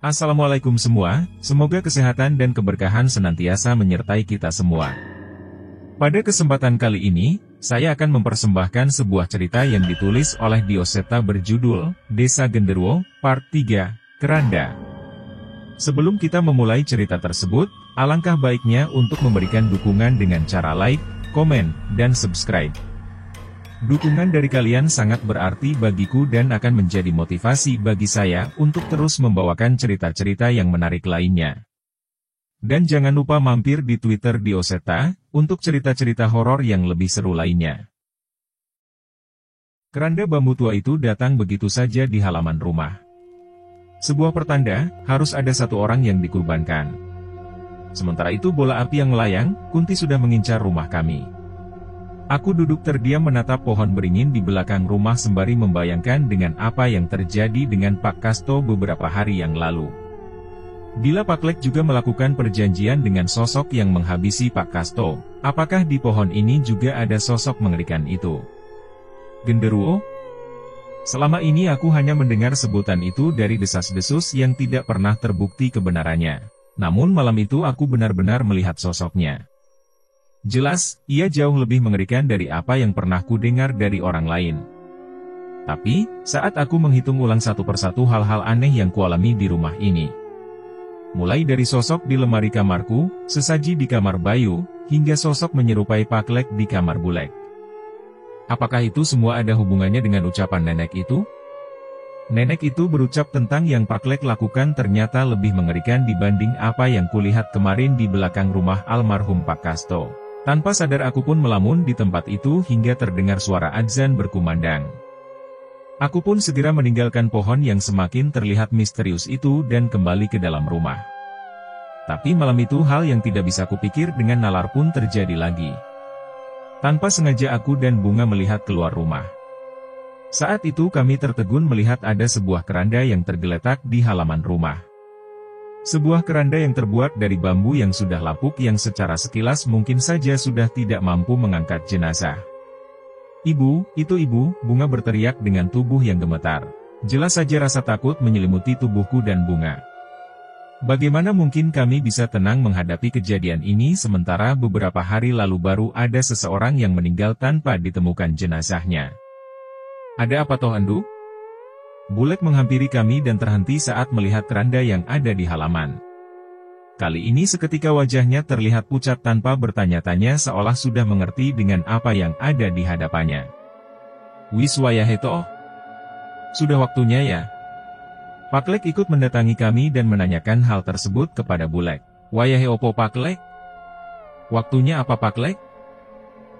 Assalamualaikum semua, semoga kesehatan dan keberkahan senantiasa menyertai kita semua. Pada kesempatan kali ini, saya akan mempersembahkan sebuah cerita yang ditulis oleh Dioseta berjudul, Desa Genderuwo, Part 3, Keranda. Sebelum kita memulai cerita tersebut, alangkah baiknya untuk memberikan dukungan dengan cara like, komen, dan subscribe. Dukungan dari kalian sangat berarti bagiku dan akan menjadi motivasi bagi saya untuk terus membawakan cerita-cerita yang menarik lainnya. Dan jangan lupa mampir di Twitter Dioseta, untuk cerita-cerita horor yang lebih seru lainnya. Keranda bambu tua itu datang begitu saja di halaman rumah. Sebuah pertanda, harus ada satu orang yang dikurbankan. Sementara itu bola api yang melayang, Kunti sudah mengincar rumah kami. Aku duduk terdiam menatap pohon beringin di belakang rumah sembari membayangkan dengan apa yang terjadi dengan Pak Kasto beberapa hari yang lalu. Bila Pak Lek juga melakukan perjanjian dengan sosok yang menghabisi Pak Kasto, apakah di pohon ini juga ada sosok mengerikan itu? Genderuwo? Selama ini aku hanya mendengar sebutan itu dari desas-desus yang tidak pernah terbukti kebenarannya. Namun malam itu aku benar-benar melihat sosoknya. Jelas, ia jauh lebih mengerikan dari apa yang pernah ku dengar dari orang lain. Tapi, saat aku menghitung ulang satu persatu hal-hal aneh yang kualami di rumah ini. Mulai dari sosok di lemari kamarku, sesaji di kamar Bayu, hingga sosok menyerupai Pak Lek di kamar Bulek. Apakah itu semua ada hubungannya dengan ucapan nenek itu? Nenek itu berucap tentang yang Pak Lek lakukan ternyata lebih mengerikan dibanding apa yang kulihat kemarin di belakang rumah almarhum Pak Kasto. Tanpa sadar aku pun melamun di tempat itu hingga terdengar suara adzan berkumandang. Aku pun segera meninggalkan pohon yang semakin terlihat misterius itu dan kembali ke dalam rumah. Tapi malam itu hal yang tidak bisa kupikir dengan nalar pun terjadi lagi. Tanpa sengaja aku dan Bunga melihat keluar rumah. Saat itu kami tertegun melihat ada sebuah keranda yang tergeletak di halaman rumah. Sebuah keranda yang terbuat dari bambu yang sudah lapuk yang secara sekilas mungkin saja sudah tidak mampu mengangkat jenazah. "Ibu, itu ibu," Bunga berteriak dengan tubuh yang gemetar. Jelas saja rasa takut menyelimuti tubuhku dan Bunga. Bagaimana mungkin kami bisa tenang menghadapi kejadian ini sementara beberapa hari lalu baru ada seseorang yang meninggal tanpa ditemukan jenazahnya? "Ada apa toh, Endu?" Bulek menghampiri kami dan terhenti saat melihat keranda yang ada di halaman. Kali ini seketika wajahnya terlihat pucat tanpa bertanya-tanya seolah sudah mengerti dengan apa yang ada di hadapannya. "Wis wayahe toh? Sudah waktunya ya?" Pak Lek ikut mendatangi kami dan menanyakan hal tersebut kepada Bulek. "Wayahe opo Pak Lek? Waktunya apa Pak Lek?"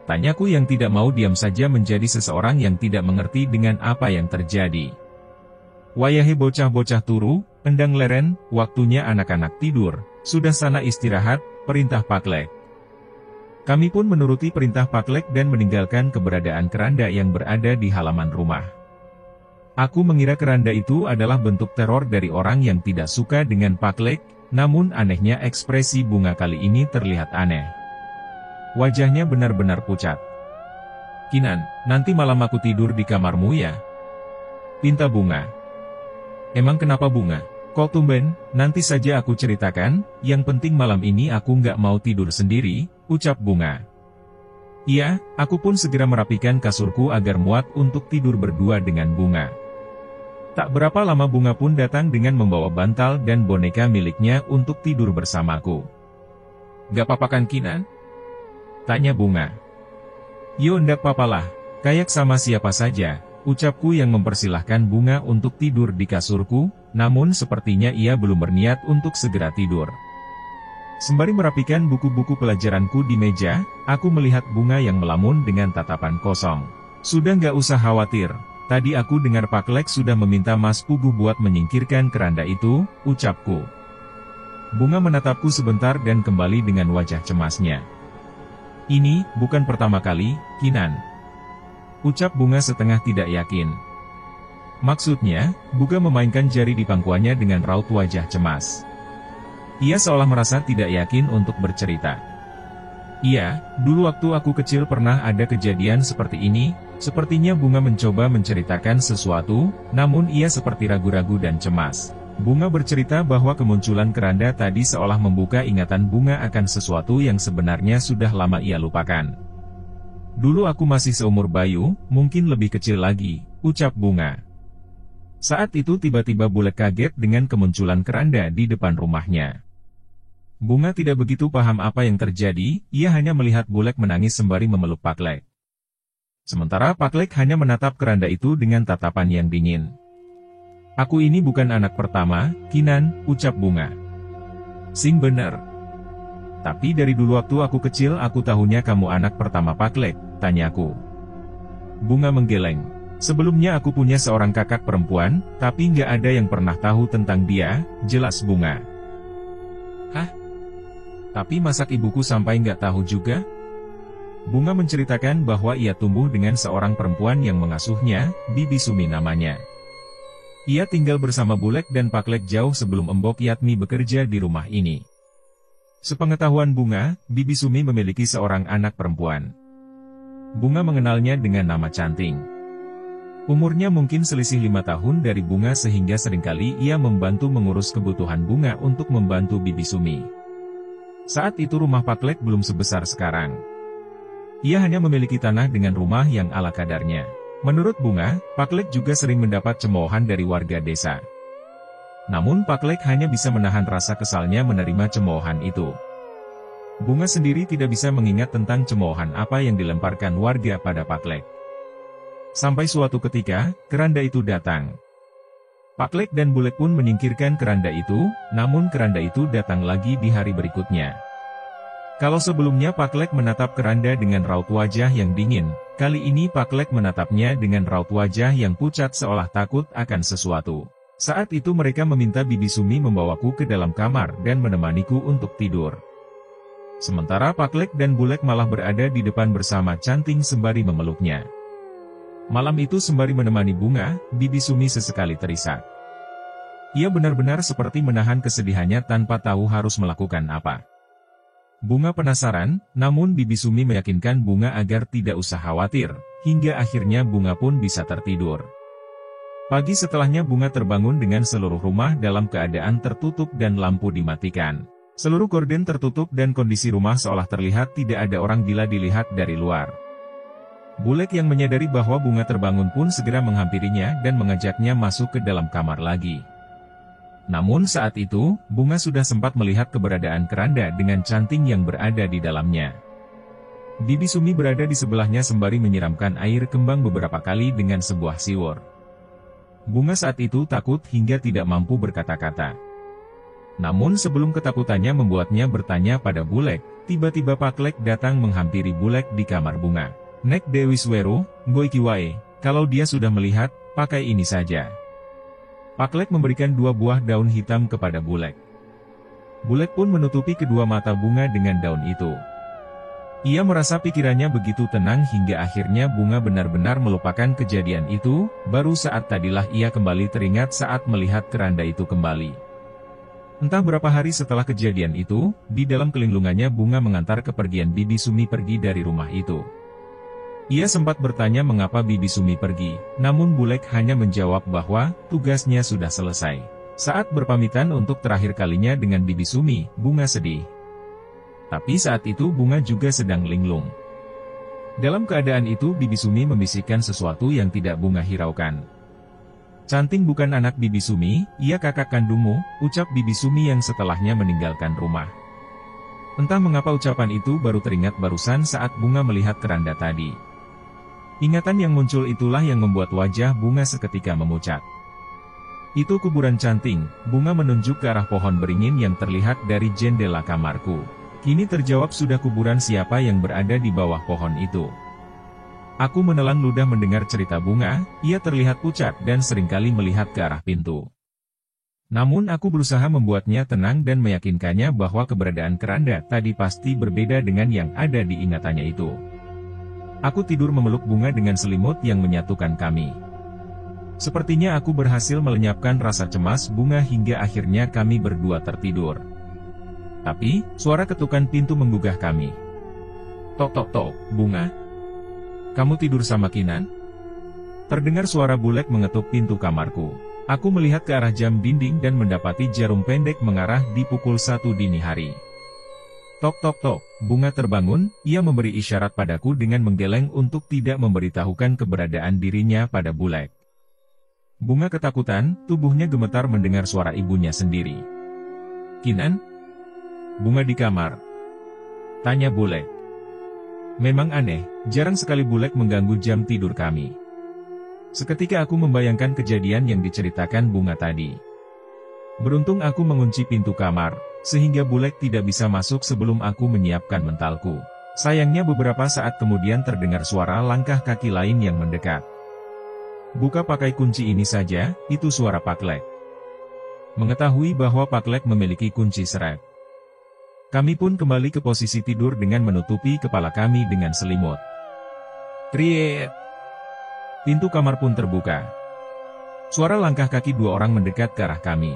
Tanyaku yang tidak mau diam saja menjadi seseorang yang tidak mengerti dengan apa yang terjadi. "Wayahe bocah-bocah turu, endang leren, waktunya anak-anak tidur, sudah sana istirahat," perintah Pak Lek. Kami pun menuruti perintah Pak Lek dan meninggalkan keberadaan keranda yang berada di halaman rumah. Aku mengira keranda itu adalah bentuk teror dari orang yang tidak suka dengan Pak Lek, namun anehnya ekspresi Bunga kali ini terlihat aneh. Wajahnya benar-benar pucat. "Kinan, nanti malam aku tidur di kamarmu ya?" pinta Bunga. "Emang kenapa Bunga? Kok tumben? Nanti saja aku ceritakan, yang penting malam ini aku nggak mau tidur sendiri," ucap Bunga. Iya, aku pun segera merapikan kasurku agar muat untuk tidur berdua dengan Bunga. Tak berapa lama Bunga pun datang dengan membawa bantal dan boneka miliknya untuk tidur bersamaku. "Gak apa-apa kan Kinan?" tanya Bunga. "Yo ndak papalah, kayak sama siapa saja," ucapku yang mempersilahkan Bunga untuk tidur di kasurku, namun sepertinya ia belum berniat untuk segera tidur. Sembari merapikan buku-buku pelajaranku di meja, aku melihat Bunga yang melamun dengan tatapan kosong. "Sudah nggak usah khawatir, tadi aku dengar Pak Lek sudah meminta Mas Puguh buat menyingkirkan keranda itu," ucapku. Bunga menatapku sebentar dan kembali dengan wajah cemasnya. "Ini bukan pertama kali, Kinan," ucap Bunga setengah tidak yakin. Maksudnya, Bunga memainkan jari di pangkuannya dengan raut wajah cemas. Ia seolah merasa tidak yakin untuk bercerita. "Iya, dulu waktu aku kecil pernah ada kejadian seperti ini," sepertinya Bunga mencoba menceritakan sesuatu, namun ia seperti ragu-ragu dan cemas. Bunga bercerita bahwa kemunculan keranda tadi seolah membuka ingatan Bunga akan sesuatu yang sebenarnya sudah lama ia lupakan. "Dulu aku masih seumur Bayu, mungkin lebih kecil lagi," ucap Bunga. Saat itu tiba-tiba Bulek kaget dengan kemunculan keranda di depan rumahnya. Bunga tidak begitu paham apa yang terjadi, ia hanya melihat Bulek menangis sembari memeluk Paklek. Sementara Paklek hanya menatap keranda itu dengan tatapan yang dingin. "Aku ini bukan anak pertama, Kinan," ucap Bunga. "Sing bener. Tapi dari dulu waktu aku kecil aku tahunya kamu anak pertama Paklek," tanyaku. Bunga menggeleng. "Sebelumnya aku punya seorang kakak perempuan, tapi nggak ada yang pernah tahu tentang dia," jelas Bunga. "Hah? Tapi masak ibuku sampai nggak tahu juga?" Bunga menceritakan bahwa ia tumbuh dengan seorang perempuan yang mengasuhnya, Bibi Sumi namanya. Ia tinggal bersama Bulek dan Paklek jauh sebelum Embok Yatmi bekerja di rumah ini. Sepengetahuan Bunga, Bibi Sumi memiliki seorang anak perempuan. Bunga mengenalnya dengan nama Canting. Umurnya mungkin selisih 5 tahun dari Bunga sehingga seringkali ia membantu mengurus kebutuhan Bunga untuk membantu Bibi Sumi. Saat itu rumah Paklek belum sebesar sekarang. Ia hanya memiliki tanah dengan rumah yang ala kadarnya. Menurut Bunga, Paklek juga sering mendapat cemoohan dari warga desa. Namun Paklek hanya bisa menahan rasa kesalnya menerima cemoohan itu. Bunga sendiri tidak bisa mengingat tentang cemoohan apa yang dilemparkan warga pada Paklek. Sampai suatu ketika, keranda itu datang. Paklek dan Bulek pun menyingkirkan keranda itu, namun keranda itu datang lagi di hari berikutnya. Kalau sebelumnya Paklek menatap keranda dengan raut wajah yang dingin, kali ini Paklek menatapnya dengan raut wajah yang pucat seolah takut akan sesuatu. Saat itu mereka meminta Bibi Sumi membawaku ke dalam kamar dan menemaniku untuk tidur. Sementara Paklek dan Bulek malah berada di depan bersama Canting sembari memeluknya. Malam itu sembari menemani Bunga, Bibi Sumi sesekali terisak. Ia benar-benar seperti menahan kesedihannya tanpa tahu harus melakukan apa. Bunga penasaran, namun Bibi Sumi meyakinkan Bunga agar tidak usah khawatir, hingga akhirnya Bunga pun bisa tertidur. Pagi setelahnya Bunga terbangun dengan seluruh rumah dalam keadaan tertutup dan lampu dimatikan. Seluruh gorden tertutup dan kondisi rumah seolah terlihat tidak ada orang bila dilihat dari luar. Bulek yang menyadari bahwa Bunga terbangun pun segera menghampirinya dan mengajaknya masuk ke dalam kamar lagi. Namun saat itu, Bunga sudah sempat melihat keberadaan keranda dengan Canting yang berada di dalamnya. Bibi Sumi berada di sebelahnya sembari menyiramkan air kembang beberapa kali dengan sebuah siwur. Bunga saat itu takut hingga tidak mampu berkata-kata. Namun sebelum ketakutannya membuatnya bertanya pada Bulek, tiba-tiba Paklek datang menghampiri Bulek di kamar Bunga. "Nek Dewi Swero, Ngoiki wae, kalau dia sudah melihat, pakai ini saja." Paklek memberikan 2 buah daun hitam kepada Bulek. Bulek pun menutupi kedua mata Bunga dengan daun itu. Ia merasa pikirannya begitu tenang hingga akhirnya Bunga benar-benar melupakan kejadian itu, baru saat tadilah ia kembali teringat saat melihat keranda itu kembali. Entah berapa hari setelah kejadian itu, di dalam kelinglungannya Bunga mengantar kepergian Bibi Sumi pergi dari rumah itu. Ia sempat bertanya mengapa Bibi Sumi pergi, namun Bulek hanya menjawab bahwa tugasnya sudah selesai. Saat berpamitan untuk terakhir kalinya dengan Bibi Sumi, Bunga sedih. Tapi saat itu Bunga juga sedang linglung. Dalam keadaan itu Bibi Sumi membisikkan sesuatu yang tidak Bunga hiraukan. "Canting bukan anak Bibi Sumi, ia kakak kandungmu," ucap Bibi Sumi yang setelahnya meninggalkan rumah. Entah mengapa ucapan itu baru teringat barusan saat Bunga melihat keranda tadi. Ingatan yang muncul itulah yang membuat wajah Bunga seketika memucat. "Itu kuburan Canting," Bunga menunjuk ke arah pohon beringin yang terlihat dari jendela kamarku. "Kini terjawab sudah kuburan siapa yang berada di bawah pohon itu." Aku menelan ludah mendengar cerita Bunga, ia terlihat pucat dan seringkali melihat ke arah pintu. Namun aku berusaha membuatnya tenang dan meyakinkannya bahwa keberadaan keranda tadi pasti berbeda dengan yang ada di ingatannya itu. Aku tidur memeluk Bunga dengan selimut yang menyatukan kami. Sepertinya aku berhasil melenyapkan rasa cemas Bunga hingga akhirnya kami berdua tertidur. Tapi, suara ketukan pintu menggugah kami. "Tok tok tok, Bunga? Kamu tidur sama Kinan?" Terdengar suara Bulek mengetuk pintu kamarku. Aku melihat ke arah jam dinding dan mendapati jarum pendek mengarah di pukul 1 dini hari. Tok tok tok, Bunga terbangun, ia memberi isyarat padaku dengan menggeleng untuk tidak memberitahukan keberadaan dirinya pada Bulek. Bunga ketakutan, tubuhnya gemetar mendengar suara ibunya sendiri. "Kinan? Bunga di kamar?" tanya Bulek. Memang aneh, jarang sekali Bulek mengganggu jam tidur kami. Seketika aku membayangkan kejadian yang diceritakan Bunga tadi. Beruntung aku mengunci pintu kamar, sehingga Bulek tidak bisa masuk sebelum aku menyiapkan mentalku. Sayangnya beberapa saat kemudian terdengar suara langkah kaki lain yang mendekat. Buka pakai kunci ini saja, itu suara Pak Lek. Mengetahui bahwa Pak Lek memiliki kunci seret, kami pun kembali ke posisi tidur dengan menutupi kepala kami dengan selimut. Triet! Pintu kamar pun terbuka. Suara langkah kaki 2 orang mendekat ke arah kami.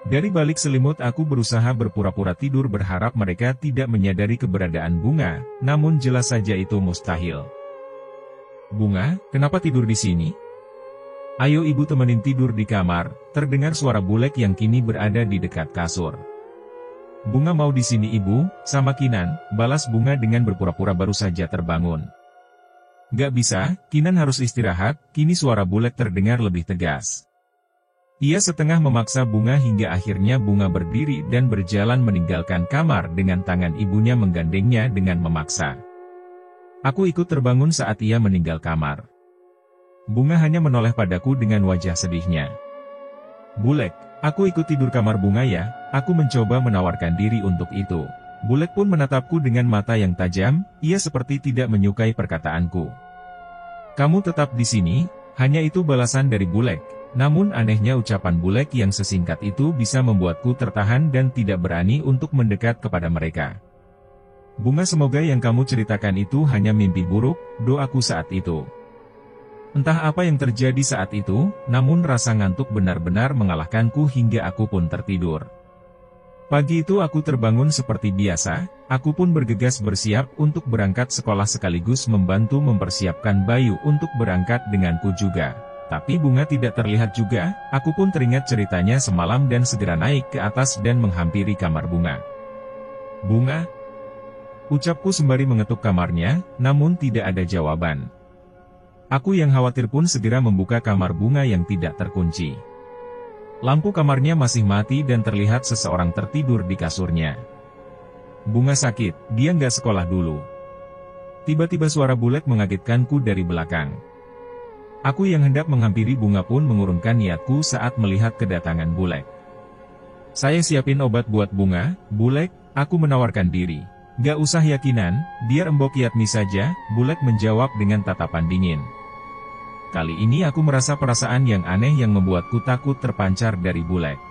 Dari balik selimut aku berusaha berpura-pura tidur berharap mereka tidak menyadari keberadaan Bunga, namun jelas saja itu mustahil. "Bunga, kenapa tidur di sini? Ayo ibu temenin tidur di kamar," terdengar suara Bulek yang kini berada di dekat kasur. "Bunga mau di sini ibu, sama Kinan," balas Bunga dengan berpura-pura baru saja terbangun. "Gak bisa, Kinan harus istirahat," kini suara Bulek terdengar lebih tegas. Ia setengah memaksa Bunga hingga akhirnya Bunga berdiri dan berjalan meninggalkan kamar dengan tangan ibunya menggandengnya dengan memaksa. Aku ikut terbangun saat ia meninggal kamar. Bunga hanya menoleh padaku dengan wajah sedihnya. "Bulek, aku ikut tidur kamar Bunga ya," aku mencoba menawarkan diri untuk itu. Bulek pun menatapku dengan mata yang tajam, ia seperti tidak menyukai perkataanku. "Kamu tetap di sini," hanya itu balasan dari Bulek. Namun anehnya ucapan Bulek yang sesingkat itu bisa membuatku tertahan dan tidak berani untuk mendekat kepada mereka. "Bunga, semoga yang kamu ceritakan itu hanya mimpi buruk," doaku saat itu. Entah apa yang terjadi saat itu, namun rasa ngantuk benar-benar mengalahkanku hingga aku pun tertidur. Pagi itu aku terbangun seperti biasa, aku pun bergegas bersiap untuk berangkat sekolah sekaligus membantu mempersiapkan Bayu untuk berangkat denganku juga. Tapi Bunga tidak terlihat juga, aku pun teringat ceritanya semalam dan segera naik ke atas dan menghampiri kamar Bunga. "Bunga?" ucapku sembari mengetuk kamarnya, namun tidak ada jawaban. Aku yang khawatir pun segera membuka kamar Bunga yang tidak terkunci. Lampu kamarnya masih mati dan terlihat seseorang tertidur di kasurnya. "Bunga sakit, dia nggak sekolah dulu." Tiba-tiba suara Bulek mengagetkanku dari belakang. Aku yang hendak menghampiri Bunga pun mengurungkan niatku saat melihat kedatangan Bulek. "Saya siapin obat buat Bunga, Bulek," aku menawarkan diri. "Gak usah yakinan, biar Mbok Yatmi saja," Bulek menjawab dengan tatapan dingin. Kali ini aku merasa perasaan yang aneh yang membuatku takut terpancar dari Bulek.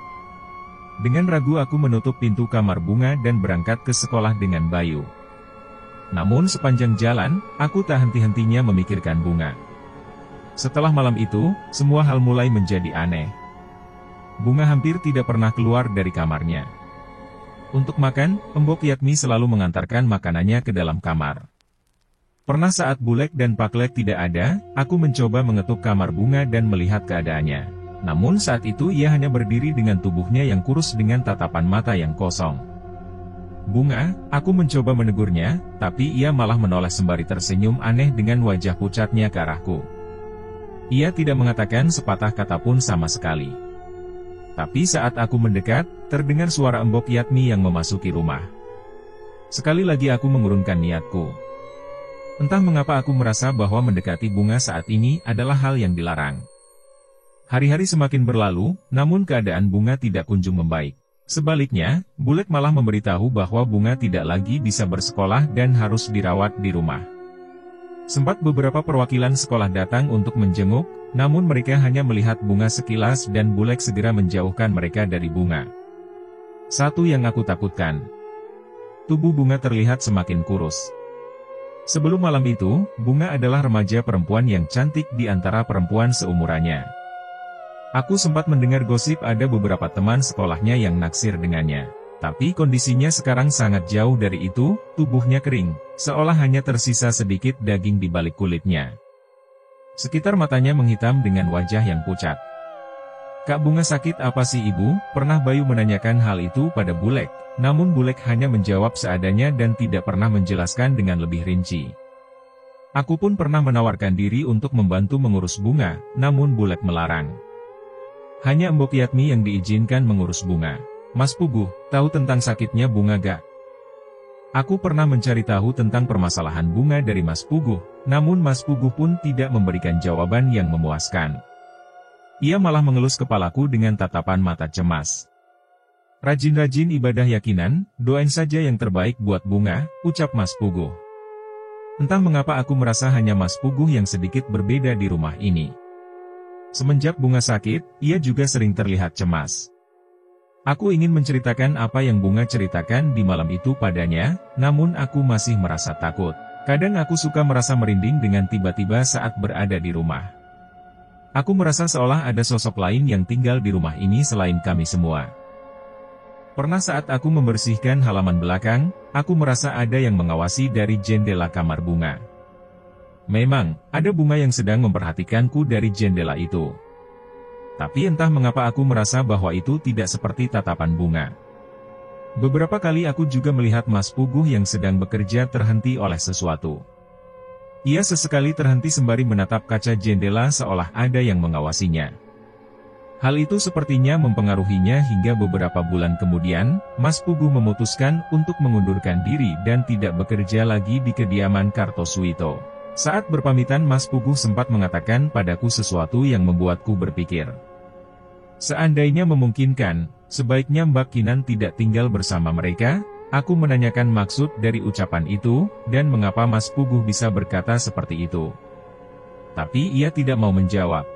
Dengan ragu aku menutup pintu kamar Bunga dan berangkat ke sekolah dengan Bayu. Namun sepanjang jalan, aku tak henti-hentinya memikirkan Bunga. Setelah malam itu, semua hal mulai menjadi aneh. Bunga hampir tidak pernah keluar dari kamarnya. Untuk makan, Mbok Yatmi selalu mengantarkan makanannya ke dalam kamar. Pernah saat Bulek dan Pak Lek tidak ada, aku mencoba mengetuk kamar Bunga dan melihat keadaannya. Namun saat itu ia hanya berdiri dengan tubuhnya yang kurus dengan tatapan mata yang kosong. "Bunga," aku mencoba menegurnya, tapi ia malah menoleh sembari tersenyum aneh dengan wajah pucatnya ke arahku. Ia tidak mengatakan sepatah kata pun sama sekali. Tapi saat aku mendekat, terdengar suara Mbok Yatmi yang memasuki rumah. Sekali lagi aku mengurungkan niatku. Entah mengapa aku merasa bahwa mendekati Bunga saat ini adalah hal yang dilarang. Hari-hari semakin berlalu, namun keadaan Bunga tidak kunjung membaik. Sebaliknya, Bulek malah memberitahu bahwa Bunga tidak lagi bisa bersekolah dan harus dirawat di rumah. Sempat beberapa perwakilan sekolah datang untuk menjenguk, namun mereka hanya melihat Bunga sekilas dan Bulek segera menjauhkan mereka dari Bunga. Satu yang aku takutkan. Tubuh Bunga terlihat semakin kurus. Sebelum malam itu, Bunga adalah remaja perempuan yang cantik di antara perempuan seumurannya. Aku sempat mendengar gosip ada beberapa teman sekolahnya yang naksir dengannya. Tapi kondisinya sekarang sangat jauh dari itu, tubuhnya kering, seolah hanya tersisa sedikit daging di balik kulitnya. Sekitar matanya menghitam dengan wajah yang pucat. "Kak Bunga sakit apa sih ibu?" Pernah Bayu menanyakan hal itu pada Bulek, namun Bulek hanya menjawab seadanya dan tidak pernah menjelaskan dengan lebih rinci. Aku pun pernah menawarkan diri untuk membantu mengurus Bunga, namun Bulek melarang. Hanya Mbok Yatmi yang diizinkan mengurus Bunga. "Mas Puguh, tahu tentang sakitnya Bunga gak?" Aku pernah mencari tahu tentang permasalahan Bunga dari Mas Puguh, namun Mas Puguh pun tidak memberikan jawaban yang memuaskan. Ia malah mengelus kepalaku dengan tatapan mata cemas. "Rajin-rajin ibadah yakinan, doain saja yang terbaik buat Bunga," ucap Mas Puguh. Entah mengapa aku merasa hanya Mas Puguh yang sedikit berbeda di rumah ini. Semenjak Bunga sakit, ia juga sering terlihat cemas. Aku ingin menceritakan apa yang Bunga ceritakan di malam itu padanya, namun aku masih merasa takut. Kadang aku suka merasa merinding dengan tiba-tiba saat berada di rumah. Aku merasa seolah ada sosok lain yang tinggal di rumah ini selain kami semua. Pernah saat aku membersihkan halaman belakang, aku merasa ada yang mengawasi dari jendela kamar Bunga. Memang, ada Bunga yang sedang memperhatikanku dari jendela itu. Tapi entah mengapa aku merasa bahwa itu tidak seperti tatapan Bunga. Beberapa kali aku juga melihat Mas Puguh yang sedang bekerja terhenti oleh sesuatu. Ia sesekali terhenti sembari menatap kaca jendela seolah ada yang mengawasinya. Hal itu sepertinya mempengaruhinya hingga beberapa bulan kemudian, Mas Puguh memutuskan untuk mengundurkan diri dan tidak bekerja lagi di kediaman Kartosuwito. Saat berpamitan Mas Puguh sempat mengatakan padaku sesuatu yang membuatku berpikir. Seandainya memungkinkan, sebaiknya Mbak Kinan tidak tinggal bersama mereka. Aku menanyakan maksud dari ucapan itu, dan mengapa Mas Puguh bisa berkata seperti itu. Tapi ia tidak mau menjawab.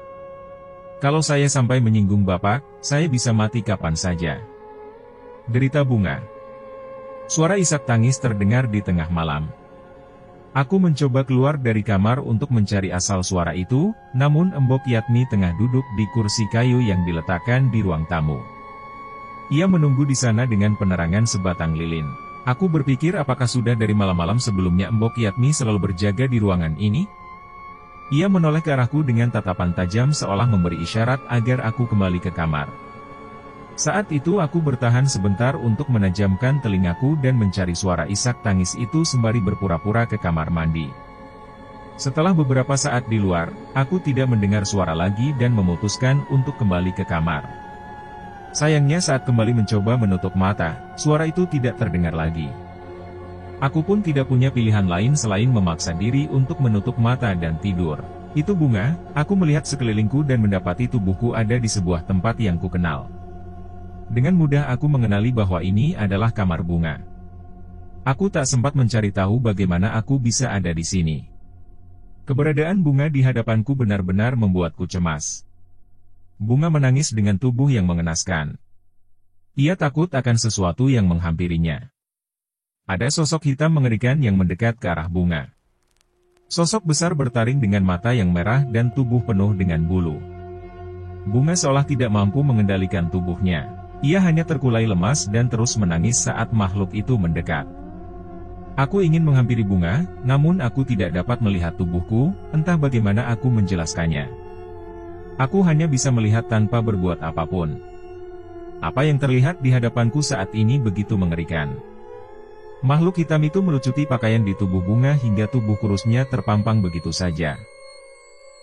"Kalau saya sampai menyinggung Bapak, saya bisa mati kapan saja," derita Bunga. Suara isak tangis terdengar di tengah malam. Aku mencoba keluar dari kamar untuk mencari asal suara itu, namun Mbok Yatmi tengah duduk di kursi kayu yang diletakkan di ruang tamu. Ia menunggu di sana dengan penerangan sebatang lilin. Aku berpikir apakah sudah dari malam-malam sebelumnya Mbok Yatmi selalu berjaga di ruangan ini? Ia menoleh ke arahku dengan tatapan tajam seolah memberi isyarat agar aku kembali ke kamar. Saat itu aku bertahan sebentar untuk menajamkan telingaku dan mencari suara isak tangis itu sembari berpura-pura ke kamar mandi. Setelah beberapa saat di luar, aku tidak mendengar suara lagi dan memutuskan untuk kembali ke kamar. Sayangnya saat kembali mencoba menutup mata, suara itu tidak terdengar lagi. Aku pun tidak punya pilihan lain selain memaksa diri untuk menutup mata dan tidur. "Itu Bunga," aku melihat sekelilingku dan mendapati tubuhku ada di sebuah tempat yang kukenal. Dengan mudah aku mengenali bahwa ini adalah kamar Bunga. Aku tak sempat mencari tahu bagaimana aku bisa ada di sini. Keberadaan Bunga di hadapanku benar-benar membuatku cemas. Bunga menangis dengan tubuh yang mengenaskan. Ia takut akan sesuatu yang menghampirinya. Ada sosok hitam mengerikan yang mendekat ke arah Bunga. Sosok besar bertaring dengan mata yang merah dan tubuh penuh dengan bulu. Bunga seolah tidak mampu mengendalikan tubuhnya. Ia hanya terkulai lemas dan terus menangis saat makhluk itu mendekat. Aku ingin menghampiri Bunga, namun aku tidak dapat melihat tubuhku, entah bagaimana aku menjelaskannya. Aku hanya bisa melihat tanpa berbuat apapun. Apa yang terlihat di hadapanku saat ini begitu mengerikan. Makhluk hitam itu melucuti pakaian di tubuh Bunga hingga tubuh kurusnya terpampang begitu saja.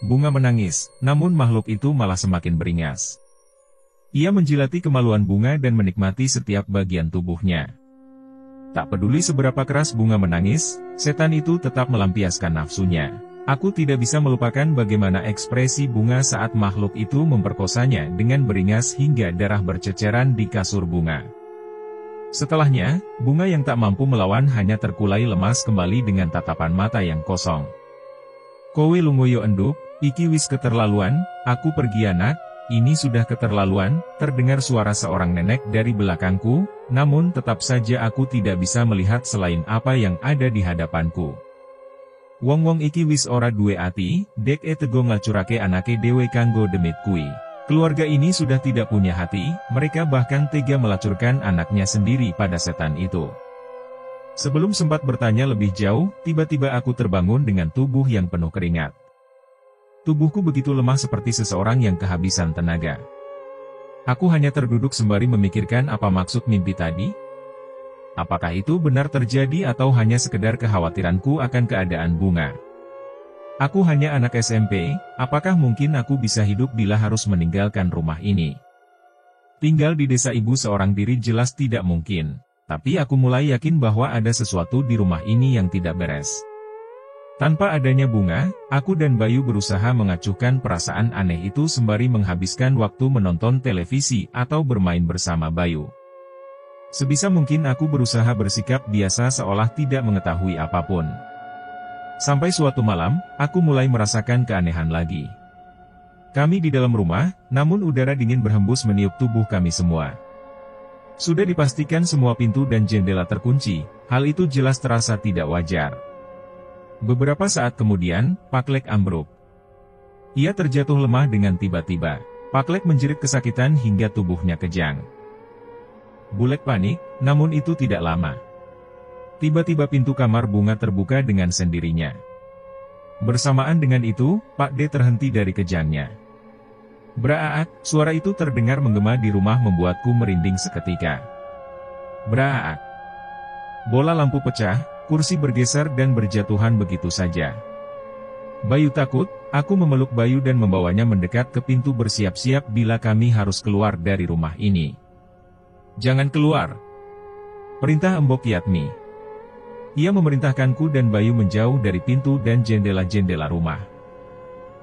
Bunga menangis, namun makhluk itu malah semakin beringas. Ia menjilati kemaluan Bunga dan menikmati setiap bagian tubuhnya. Tak peduli seberapa keras Bunga menangis, setan itu tetap melampiaskan nafsunya. Aku tidak bisa melupakan bagaimana ekspresi Bunga saat makhluk itu memperkosanya dengan beringas hingga darah berceceran di kasur Bunga. Setelahnya, Bunga yang tak mampu melawan hanya terkulai lemas kembali dengan tatapan mata yang kosong. "Kowe lungoyo enduk, iki wis keterlaluan, aku pergi anak. Ini sudah keterlaluan," terdengar suara seorang nenek dari belakangku, namun tetap saja aku tidak bisa melihat selain apa yang ada di hadapanku. "Wong-wong iki wis ora duwe ati, dek tego nglacurake anake dewe kanggo demit kui. Keluarga ini sudah tidak punya hati, mereka bahkan tega melacurkan anaknya sendiri pada setan itu." Sebelum sempat bertanya lebih jauh, tiba-tiba aku terbangun dengan tubuh yang penuh keringat. Tubuhku begitu lemah seperti seseorang yang kehabisan tenaga. Aku hanya terduduk sembari memikirkan apa maksud mimpi tadi. Apakah itu benar terjadi atau hanya sekedar kekhawatiranku akan keadaan Bunga? Aku hanya anak SMP, apakah mungkin aku bisa hidup bila harus meninggalkan rumah ini? Tinggal di desa ibu seorang diri jelas tidak mungkin, tapi aku mulai yakin bahwa ada sesuatu di rumah ini yang tidak beres. Tanpa adanya Bunga, aku dan Bayu berusaha mengacuhkan perasaan aneh itu sembari menghabiskan waktu menonton televisi atau bermain bersama Bayu. Sebisa mungkin aku berusaha bersikap biasa seolah tidak mengetahui apapun. Sampai suatu malam, aku mulai merasakan keanehan lagi. Kami di dalam rumah, namun udara dingin berhembus meniup tubuh kami semua. Sudah dipastikan semua pintu dan jendela terkunci, hal itu jelas terasa tidak wajar. Beberapa saat kemudian, Pak Lek ambruk. Ia terjatuh lemah dengan tiba-tiba. Pak Lek menjerit kesakitan hingga tubuhnya kejang. Bulek panik, namun itu tidak lama. Tiba-tiba pintu kamar Bunga terbuka dengan sendirinya. Bersamaan dengan itu, Pak D terhenti dari kejangnya. Braaat, suara itu terdengar menggema di rumah membuatku merinding seketika. Braaat. Bola lampu pecah, kursi bergeser dan berjatuhan begitu saja. Bayu takut, aku memeluk Bayu dan membawanya mendekat ke pintu bersiap-siap bila kami harus keluar dari rumah ini. Jangan keluar. Perintah Embok Yatmi. Ia memerintahkanku dan Bayu menjauh dari pintu dan jendela-jendela rumah.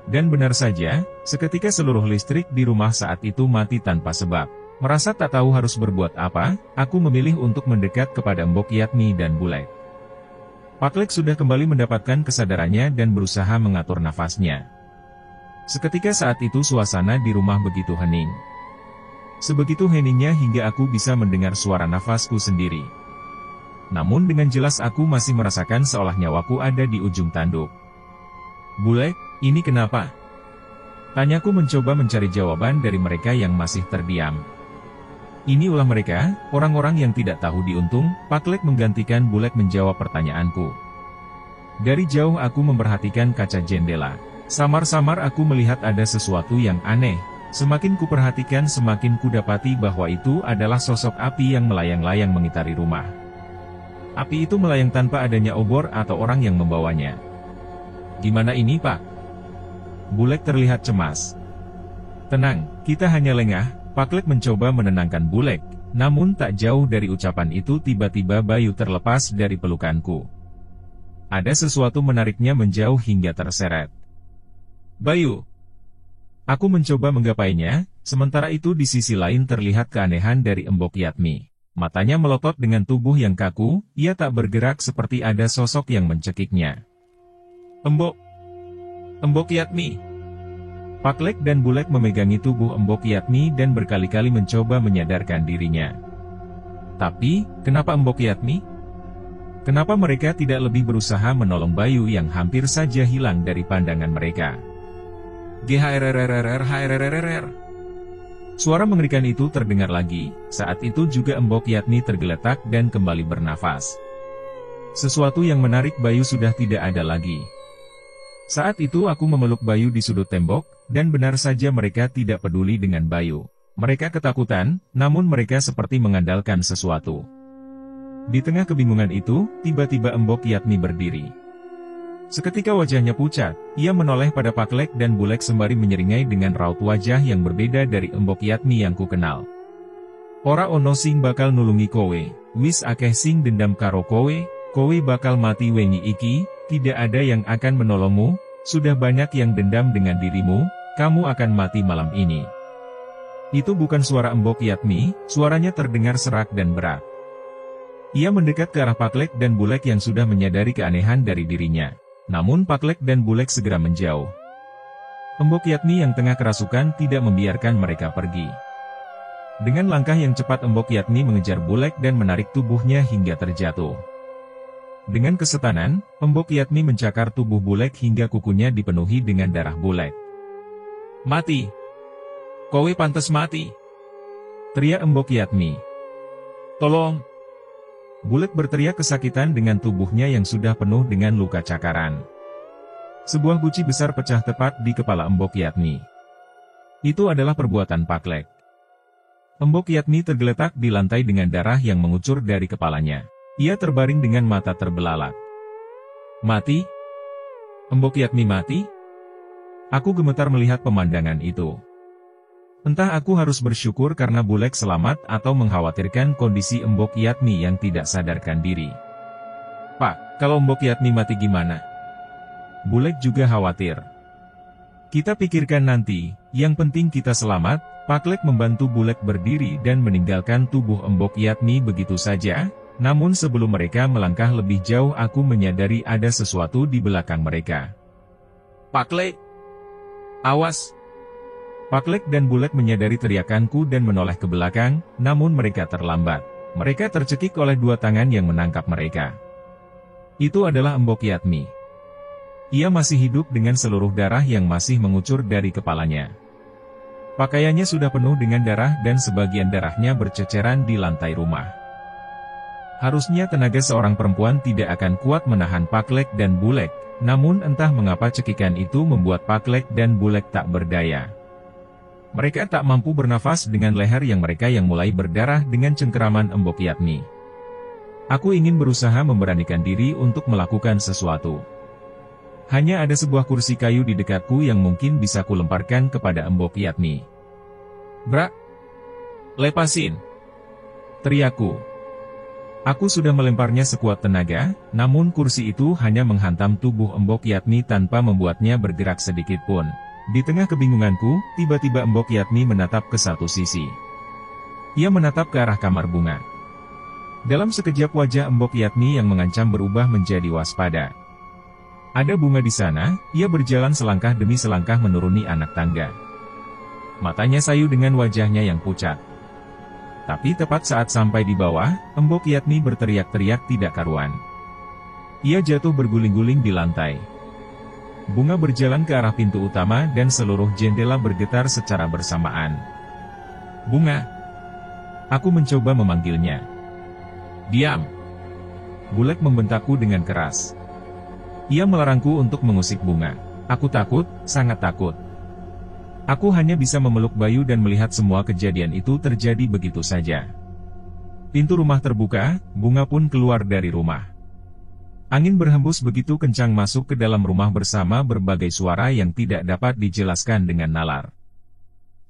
Dan benar saja, seketika seluruh listrik di rumah saat itu mati tanpa sebab. Merasa tak tahu harus berbuat apa, aku memilih untuk mendekat kepada Embok Yatmi dan Bulek. Pak Lek sudah kembali mendapatkan kesadarannya dan berusaha mengatur nafasnya. Seketika saat itu suasana di rumah begitu hening. Sebegitu heningnya hingga aku bisa mendengar suara nafasku sendiri. Namun dengan jelas aku masih merasakan seolah nyawaku ada di ujung tanduk. Bulek, ini kenapa? Tanyaku mencoba mencari jawaban dari mereka yang masih terdiam. Ini ulah mereka, orang-orang yang tidak tahu diuntung. Pak Lek menggantikan Bulek menjawab pertanyaanku. Dari jauh aku memperhatikan kaca jendela. Samar-samar aku melihat ada sesuatu yang aneh. Semakin kuperhatikan semakin kudapati bahwa itu adalah sosok api yang melayang-layang mengitari rumah. Api itu melayang tanpa adanya obor atau orang yang membawanya. Gimana ini, Pak? Bulek terlihat cemas. Tenang, kita hanya lengah. Pak Lek mencoba menenangkan Bulek, namun tak jauh dari ucapan itu tiba-tiba Bayu terlepas dari pelukanku. Ada sesuatu menariknya menjauh hingga terseret. Bayu! Aku mencoba menggapainya, sementara itu di sisi lain terlihat keanehan dari Embok Yatmi. Matanya melotot dengan tubuh yang kaku, ia tak bergerak seperti ada sosok yang mencekiknya. Embok Yatmi. Pak Lek dan Bulek memegangi tubuh Embok Yatmi dan berkali-kali mencoba menyadarkan dirinya. Tapi, kenapa Embok Yatmi? Kenapa mereka tidak lebih berusaha menolong Bayu yang hampir saja hilang dari pandangan mereka? GHRRRRRHRRRR. Suara mengerikan itu terdengar lagi. Saat itu juga Embok Yatmi tergeletak dan kembali bernafas. Sesuatu yang menarik Bayu sudah tidak ada lagi. Saat itu aku memeluk Bayu di sudut tembok, dan benar saja mereka tidak peduli dengan Bayu. Mereka ketakutan, namun mereka seperti mengandalkan sesuatu. Di tengah kebingungan itu, tiba-tiba Embok Yatmi berdiri. Seketika wajahnya pucat, ia menoleh pada Pak Lek dan Bulek sembari menyeringai dengan raut wajah yang berbeda dari Embok Yatmi yang kukenal. Ora ono sing bakal nulungi kowe, wis akeh sing dendam karo kowe bakal mati wengi iki, tidak ada yang akan menolongmu, sudah banyak yang dendam dengan dirimu, kamu akan mati malam ini. Itu bukan suara Embok Yatmi, suaranya terdengar serak dan berat. Ia mendekat ke arah Pak Lek dan Bulek yang sudah menyadari keanehan dari dirinya. Namun Pak Lek dan Bulek segera menjauh. Embok Yatmi yang tengah kerasukan tidak membiarkan mereka pergi. Dengan langkah yang cepat Embok Yatmi mengejar Bulek dan menarik tubuhnya hingga terjatuh. Dengan kesetanan, Embok Yatmi mencakar tubuh Bulek hingga kukunya dipenuhi dengan darah Bulek. Mati! Kowe pantas mati! Teriak Embok Yatmi. Tolong! Bulek berteriak kesakitan dengan tubuhnya yang sudah penuh dengan luka cakaran. Sebuah guci besar pecah tepat di kepala Embok Yatmi. Itu adalah perbuatan Pak Lek. Embok Yatmi tergeletak di lantai dengan darah yang mengucur dari kepalanya. Ia terbaring dengan mata terbelalak. Mati? Embok Yatmi mati? Aku gemetar melihat pemandangan itu. Entah aku harus bersyukur karena Bulek selamat atau mengkhawatirkan kondisi Embok Yatmi yang tidak sadarkan diri. Pak, kalau Embok Yatmi mati gimana? Bulek juga khawatir. Kita pikirkan nanti, yang penting kita selamat. Pak Lek membantu Bulek berdiri dan meninggalkan tubuh Embok Yatmi begitu saja. Namun sebelum mereka melangkah lebih jauh aku menyadari ada sesuatu di belakang mereka. Pak Lek! Awas! Pak Lek dan Bulek menyadari teriakanku dan menoleh ke belakang, namun mereka terlambat. Mereka tercekik oleh dua tangan yang menangkap mereka. Itu adalah Embok Yatmi. Ia masih hidup dengan seluruh darah yang masih mengucur dari kepalanya. Pakaiannya sudah penuh dengan darah dan sebagian darahnya berceceran di lantai rumah. Harusnya tenaga seorang perempuan tidak akan kuat menahan Pak Lek dan Bulek, namun entah mengapa cekikan itu membuat Pak Lek dan Bulek tak berdaya. Mereka tak mampu bernafas dengan leher yang mereka yang mulai berdarah dengan cengkeraman Embok Yatmi. Aku ingin berusaha memberanikan diri untuk melakukan sesuatu. Hanya ada sebuah kursi kayu di dekatku yang mungkin bisa kulemparkan kepada Embok Yatmi. Brak! Lepasin! Teriakku. Aku sudah melemparnya sekuat tenaga, namun kursi itu hanya menghantam tubuh Embok Yatmi tanpa membuatnya bergerak sedikit pun. Di tengah kebingunganku, tiba-tiba Embok Yatmi menatap ke satu sisi. Ia menatap ke arah kamar bunga. Dalam sekejap wajah Embok Yatmi yang mengancam berubah menjadi waspada. Ada bunga di sana, ia berjalan selangkah demi selangkah menuruni anak tangga. Matanya sayu dengan wajahnya yang pucat. Tapi tepat saat sampai di bawah, Embok Yatmi berteriak-teriak tidak karuan. Ia jatuh berguling-guling di lantai. Bunga berjalan ke arah pintu utama dan seluruh jendela bergetar secara bersamaan. Bunga! Aku mencoba memanggilnya. Diam! Bulek membentakku dengan keras. Ia melarangku untuk mengusik bunga. Aku takut, sangat takut. Aku hanya bisa memeluk Bayu dan melihat semua kejadian itu terjadi begitu saja. Pintu rumah terbuka, bunga pun keluar dari rumah. Angin berhembus begitu kencang masuk ke dalam rumah bersama berbagai suara yang tidak dapat dijelaskan dengan nalar.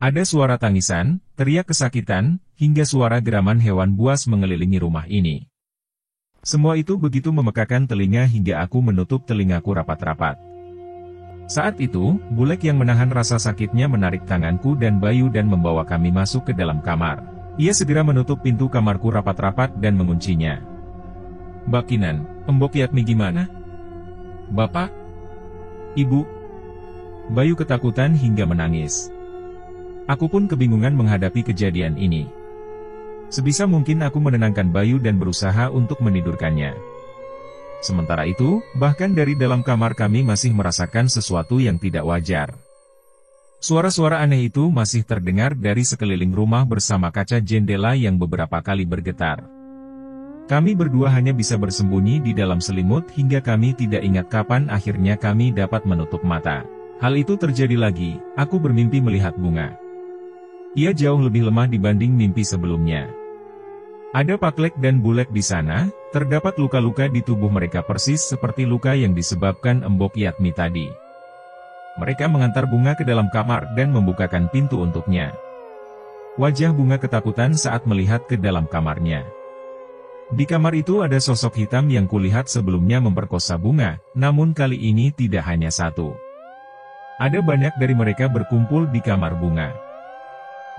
Ada suara tangisan, teriak kesakitan, hingga suara geraman hewan buas mengelilingi rumah ini. Semua itu begitu memekakan telinga hingga aku menutup telingaku rapat-rapat. Saat itu, Bulek yang menahan rasa sakitnya menarik tanganku dan Bayu dan membawa kami masuk ke dalam kamar. Ia segera menutup pintu kamarku rapat-rapat dan menguncinya. Bakinan, Embok Yatmi gimana? Bapak? Ibu? Bayu ketakutan hingga menangis. Aku pun kebingungan menghadapi kejadian ini. Sebisa mungkin aku menenangkan Bayu dan berusaha untuk menidurkannya. Sementara itu, bahkan dari dalam kamar kami masih merasakan sesuatu yang tidak wajar. Suara-suara aneh itu masih terdengar dari sekeliling rumah bersama kaca jendela yang beberapa kali bergetar. Kami berdua hanya bisa bersembunyi di dalam selimut hingga kami tidak ingat kapan akhirnya kami dapat menutup mata. Hal itu terjadi lagi, aku bermimpi melihat bunga. Ia jauh lebih lemah dibanding mimpi sebelumnya. Ada Pak Lek dan Bulek di sana, terdapat luka-luka di tubuh mereka persis seperti luka yang disebabkan Embok Yatmi tadi. Mereka mengantar bunga ke dalam kamar dan membukakan pintu untuknya. Wajah bunga ketakutan saat melihat ke dalam kamarnya. Di kamar itu ada sosok hitam yang kulihat sebelumnya memperkosa bunga, namun kali ini tidak hanya satu. Ada banyak dari mereka berkumpul di kamar bunga.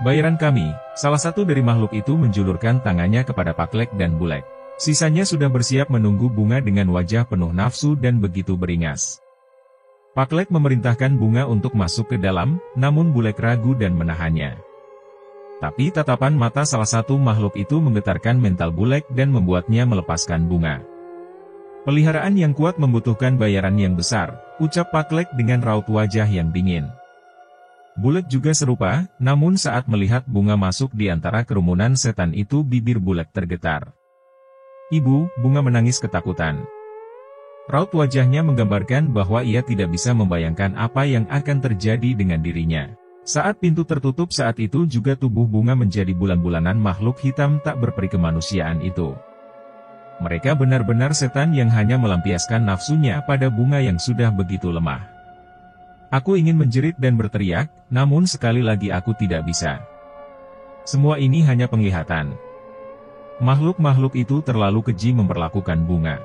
Bayaran kami, salah satu dari makhluk itu menjulurkan tangannya kepada Pak Lek dan Bulek. Sisanya sudah bersiap menunggu bunga dengan wajah penuh nafsu dan begitu beringas. Pak Lek memerintahkan bunga untuk masuk ke dalam, namun Bulek ragu dan menahannya. Tapi tatapan mata salah satu makhluk itu menggetarkan mental Bulek dan membuatnya melepaskan bunga. Peliharaan yang kuat membutuhkan bayaran yang besar, ucap Pak Lek dengan raut wajah yang dingin. Bulek juga serupa, namun saat melihat bunga masuk di antara kerumunan setan itu bibir Bulek tergetar. Ibu, bunga menangis ketakutan. Raut wajahnya menggambarkan bahwa ia tidak bisa membayangkan apa yang akan terjadi dengan dirinya. Saat pintu tertutup saat itu juga tubuh bunga menjadi bulan-bulanan makhluk hitam tak berperi kemanusiaan itu. Mereka benar-benar setan yang hanya melampiaskan nafsunya pada bunga yang sudah begitu lemah. Aku ingin menjerit dan berteriak, namun sekali lagi aku tidak bisa. Semua ini hanya penglihatan. Makhluk-makhluk itu terlalu keji memperlakukan bunga.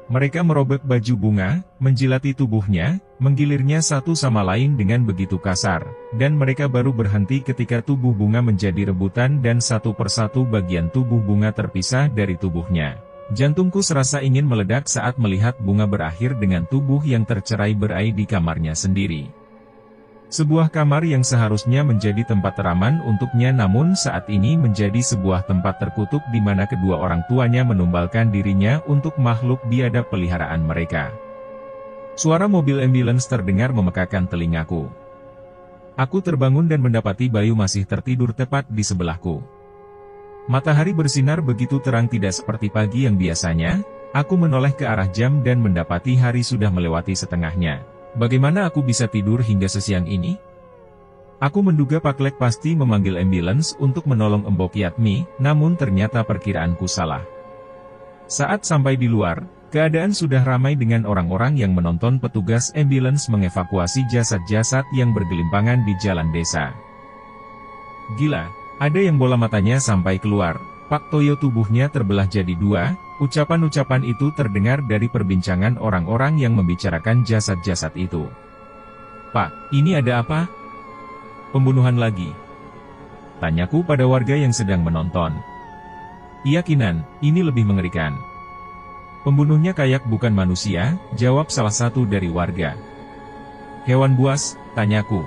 Mereka merobek baju bunga, menjilati tubuhnya, menggilirnya satu sama lain dengan begitu kasar, dan mereka baru berhenti ketika tubuh bunga menjadi rebutan dan satu persatu bagian tubuh bunga terpisah dari tubuhnya. Jantungku serasa ingin meledak saat melihat bunga berakhir dengan tubuh yang tercerai-berai di kamarnya sendiri. Sebuah kamar yang seharusnya menjadi tempat teraman untuknya namun saat ini menjadi sebuah tempat terkutuk di mana kedua orang tuanya menumbalkan dirinya untuk makhluk biadab peliharaan mereka. Suara mobil ambulans terdengar memekakan telingaku. Aku terbangun dan mendapati Bayu masih tertidur tepat di sebelahku. Matahari bersinar begitu terang tidak seperti pagi yang biasanya. Aku menoleh ke arah jam dan mendapati hari sudah melewati setengahnya. Bagaimana aku bisa tidur hingga sesiang ini? Aku menduga Pak Lek pasti memanggil ambulans untuk menolong Mbok Yatmi, namun ternyata perkiraanku salah. Saat sampai di luar, keadaan sudah ramai dengan orang-orang yang menonton petugas ambulans mengevakuasi jasad-jasad yang bergelimpangan di jalan desa. Gila, ada yang bola matanya sampai keluar. Pak Toyo tubuhnya terbelah jadi dua. Ucapan-ucapan itu terdengar dari perbincangan orang-orang yang membicarakan jasad-jasad itu. Pak, ini ada apa? Pembunuhan lagi? Tanyaku pada warga yang sedang menonton. Iya Kinan, ini lebih mengerikan. Pembunuhnya kayak bukan manusia, jawab salah satu dari warga. Hewan buas, tanyaku.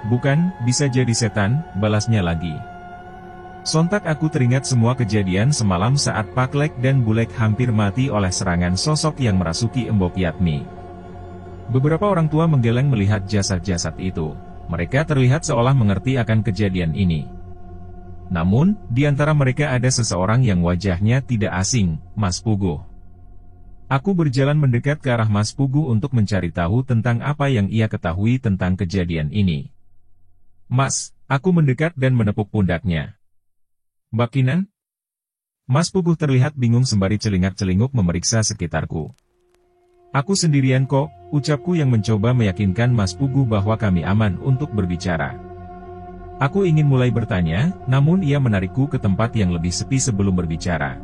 Bukan, bisa jadi setan, balasnya lagi. Sontak aku teringat semua kejadian semalam saat Pak Lek dan Bulek hampir mati oleh serangan sosok yang merasuki Mbok Yatmi. Beberapa orang tua menggeleng melihat jasad-jasad itu. Mereka terlihat seolah mengerti akan kejadian ini. Namun, di antara mereka ada seseorang yang wajahnya tidak asing, Mas Puguh. Aku berjalan mendekat ke arah Mas Puguh untuk mencari tahu tentang apa yang ia ketahui tentang kejadian ini. Mas, aku mendekat dan menepuk pundaknya. Mbak Kinan? Mas Puguh terlihat bingung sembari celingak-celinguk memeriksa sekitarku. Aku sendirian kok, ucapku yang mencoba meyakinkan Mas Puguh bahwa kami aman untuk berbicara. Aku ingin mulai bertanya, namun ia menarikku ke tempat yang lebih sepi sebelum berbicara.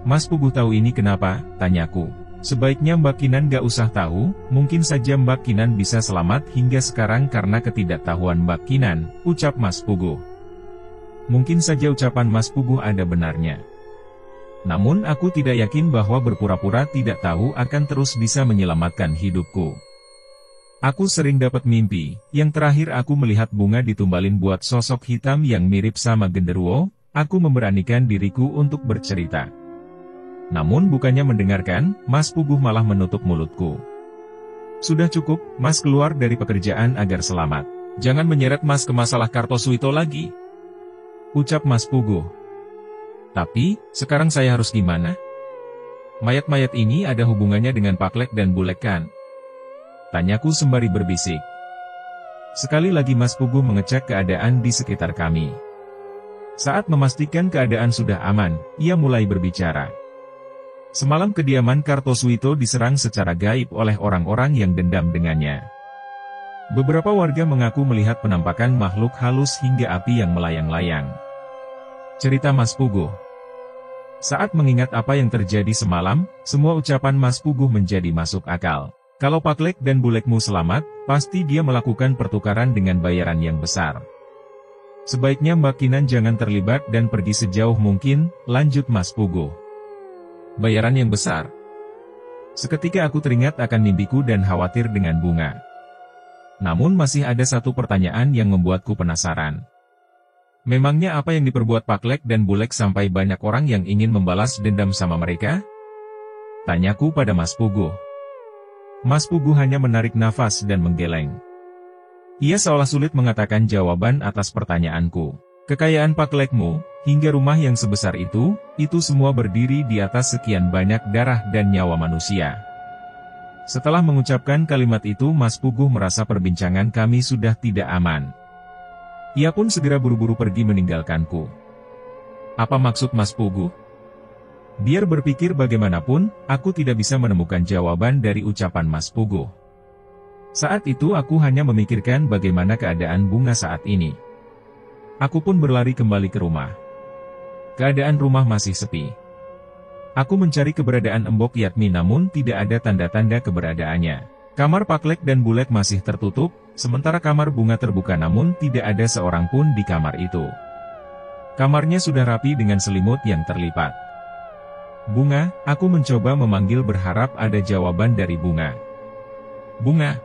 Mas Puguh tahu ini kenapa? Tanyaku. Sebaiknya Mbak Kinan gak usah tahu, mungkin saja Mbak Kinan bisa selamat hingga sekarang karena ketidaktahuan Mbak Kinan, ucap Mas Puguh. Mungkin saja ucapan Mas Puguh ada benarnya. Namun aku tidak yakin bahwa berpura-pura tidak tahu akan terus bisa menyelamatkan hidupku. Aku sering dapat mimpi, yang terakhir aku melihat bunga ditumbalin buat sosok hitam yang mirip sama genderuwo, aku memberanikan diriku untuk bercerita. Namun bukannya mendengarkan, Mas Puguh malah menutup mulutku. Sudah cukup, Mas keluar dari pekerjaan agar selamat. Jangan menyeret Mas ke masalah Kartosuwito lagi. Ucap Mas Puguh. Tapi, sekarang saya harus gimana? Mayat-mayat ini ada hubungannya dengan Pak Lek dan Bulek kan? Tanyaku sembari berbisik. Sekali lagi Mas Puguh mengecek keadaan di sekitar kami. Saat memastikan keadaan sudah aman, ia mulai berbicara. Semalam kediaman Kartosuwito diserang secara gaib oleh orang-orang yang dendam dengannya. Beberapa warga mengaku melihat penampakan makhluk halus hingga api yang melayang-layang. Cerita Mas Puguh. Saat mengingat apa yang terjadi semalam, semua ucapan Mas Puguh menjadi masuk akal. Kalau Pak Lek dan Bulekmu selamat, pasti dia melakukan pertukaran dengan bayaran yang besar. Sebaiknya Mbak Kinan jangan terlibat dan pergi sejauh mungkin, lanjut Mas Puguh. Bayaran yang besar? Seketika aku teringat akan mimpiku dan khawatir dengan bunga. Namun masih ada satu pertanyaan yang membuatku penasaran. Memangnya apa yang diperbuat Pak Lek dan Bulek sampai banyak orang yang ingin membalas dendam sama mereka? Tanyaku pada Mas Puguh. Mas Puguh hanya menarik nafas dan menggeleng. Ia seolah sulit mengatakan jawaban atas pertanyaanku. Kekayaan Pak Lekmu, hingga rumah yang sebesar itu semua berdiri di atas sekian banyak darah dan nyawa manusia. Setelah mengucapkan kalimat itu, Mas Puguh merasa perbincangan kami sudah tidak aman. Ia pun segera buru-buru pergi meninggalkanku. Apa maksud Mas Puguh? Biar berpikir bagaimanapun, aku tidak bisa menemukan jawaban dari ucapan Mas Puguh. Saat itu aku hanya memikirkan bagaimana keadaan Bunga saat ini. Aku pun berlari kembali ke rumah. Keadaan rumah masih sepi. Aku mencari keberadaan Embok Yatmi namun tidak ada tanda-tanda keberadaannya. Kamar Paklek dan Bulek masih tertutup, sementara kamar Bunga terbuka namun tidak ada seorang pun di kamar itu. Kamarnya sudah rapi dengan selimut yang terlipat. Bunga, aku mencoba memanggil berharap ada jawaban dari Bunga. Bunga.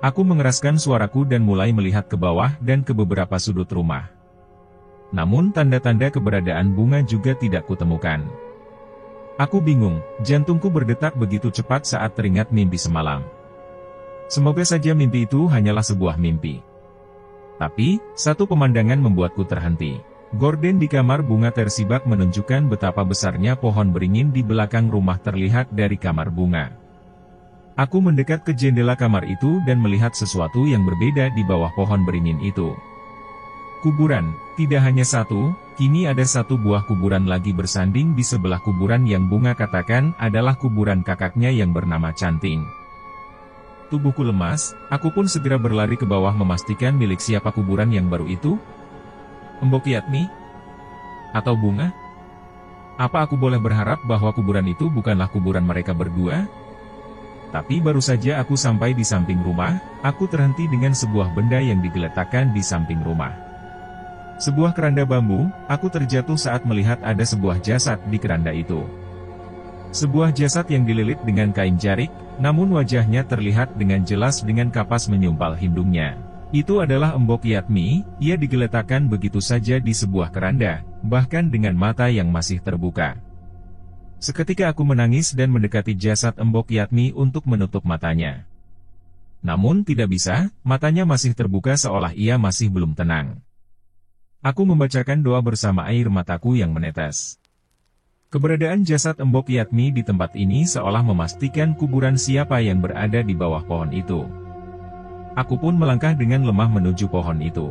Aku mengeraskan suaraku dan mulai melihat ke bawah dan ke beberapa sudut rumah. Namun tanda-tanda keberadaan Bunga juga tidak kutemukan. Aku bingung, jantungku berdetak begitu cepat saat teringat mimpi semalam. Semoga saja mimpi itu hanyalah sebuah mimpi. Tapi, satu pemandangan membuatku terhenti. Gorden di kamar Bunga tersibak menunjukkan betapa besarnya pohon beringin di belakang rumah terlihat dari kamar Bunga. Aku mendekat ke jendela kamar itu dan melihat sesuatu yang berbeda di bawah pohon beringin itu. Kuburan, tidak hanya satu, kini ada satu buah kuburan lagi bersanding di sebelah kuburan yang Bunga katakan adalah kuburan kakaknya yang bernama Canting. Tubuhku lemas, aku pun segera berlari ke bawah memastikan milik siapa kuburan yang baru itu. Embok Yatmi? Atau Bunga? Apa aku boleh berharap bahwa kuburan itu bukanlah kuburan mereka berdua? Tapi baru saja aku sampai di samping rumah, aku terhenti dengan sebuah benda yang digeletakkan di samping rumah. Sebuah keranda bambu, aku terjatuh saat melihat ada sebuah jasad di keranda itu. Sebuah jasad yang dililit dengan kain jarik, namun wajahnya terlihat dengan jelas dengan kapas menyumpal hidungnya. Itu adalah Embok Yatmi, ia digeletakkan begitu saja di sebuah keranda, bahkan dengan mata yang masih terbuka. Seketika aku menangis dan mendekati jasad Embok Yatmi untuk menutup matanya. Namun tidak bisa, matanya masih terbuka seolah ia masih belum tenang. Aku membacakan doa bersama air mataku yang menetes. Keberadaan jasad Embok Yatmi di tempat ini seolah memastikan kuburan siapa yang berada di bawah pohon itu. Aku pun melangkah dengan lemah menuju pohon itu.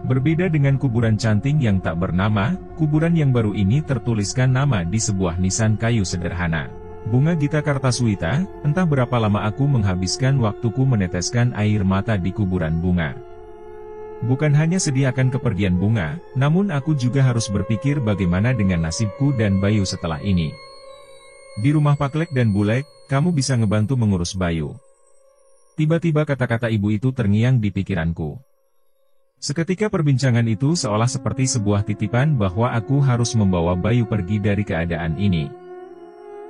Berbeda dengan kuburan Canting yang tak bernama, kuburan yang baru ini tertuliskan nama di sebuah nisan kayu sederhana. Bunga Gita Kartaswita, entah berapa lama aku menghabiskan waktuku meneteskan air mata di kuburan Bunga. Bukan hanya sedih akan kepergian Bunga, namun aku juga harus berpikir bagaimana dengan nasibku dan Bayu setelah ini. Di rumah Paklek dan Bulek, kamu bisa ngebantu mengurus Bayu. Tiba-tiba kata-kata ibu itu terngiang di pikiranku. Seketika perbincangan itu seolah seperti sebuah titipan bahwa aku harus membawa Bayu pergi dari keadaan ini.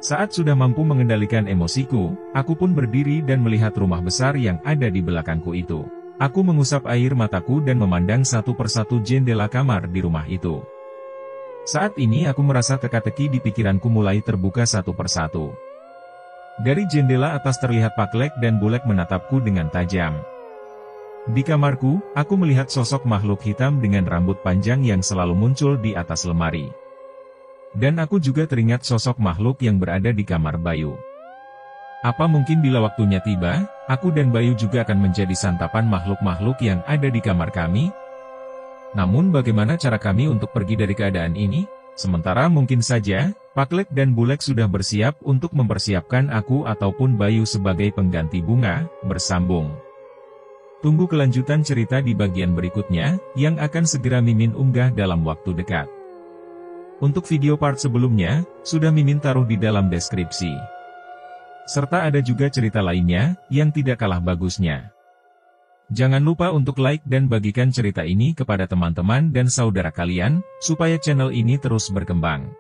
Saat sudah mampu mengendalikan emosiku, aku pun berdiri dan melihat rumah besar yang ada di belakangku itu. Aku mengusap air mataku dan memandang satu persatu jendela kamar di rumah itu. Saat ini aku merasa teka-teki di pikiranku mulai terbuka satu persatu. Dari jendela atas terlihat Paklek dan Bulek menatapku dengan tajam. Di kamarku, aku melihat sosok makhluk hitam dengan rambut panjang yang selalu muncul di atas lemari. Dan aku juga teringat sosok makhluk yang berada di kamar Bayu. Apa mungkin bila waktunya tiba, aku dan Bayu juga akan menjadi santapan makhluk-makhluk yang ada di kamar kami? Namun bagaimana cara kami untuk pergi dari keadaan ini? Sementara mungkin saja, Paklek dan Bulek sudah bersiap untuk mempersiapkan aku ataupun Bayu sebagai pengganti Bunga, bersambung. Tunggu kelanjutan cerita di bagian berikutnya, yang akan segera Mimin unggah dalam waktu dekat. Untuk video part sebelumnya, sudah Mimin taruh di dalam deskripsi. Serta ada juga cerita lainnya, yang tidak kalah bagusnya. Jangan lupa untuk like dan bagikan cerita ini kepada teman-teman dan saudara kalian, supaya channel ini terus berkembang.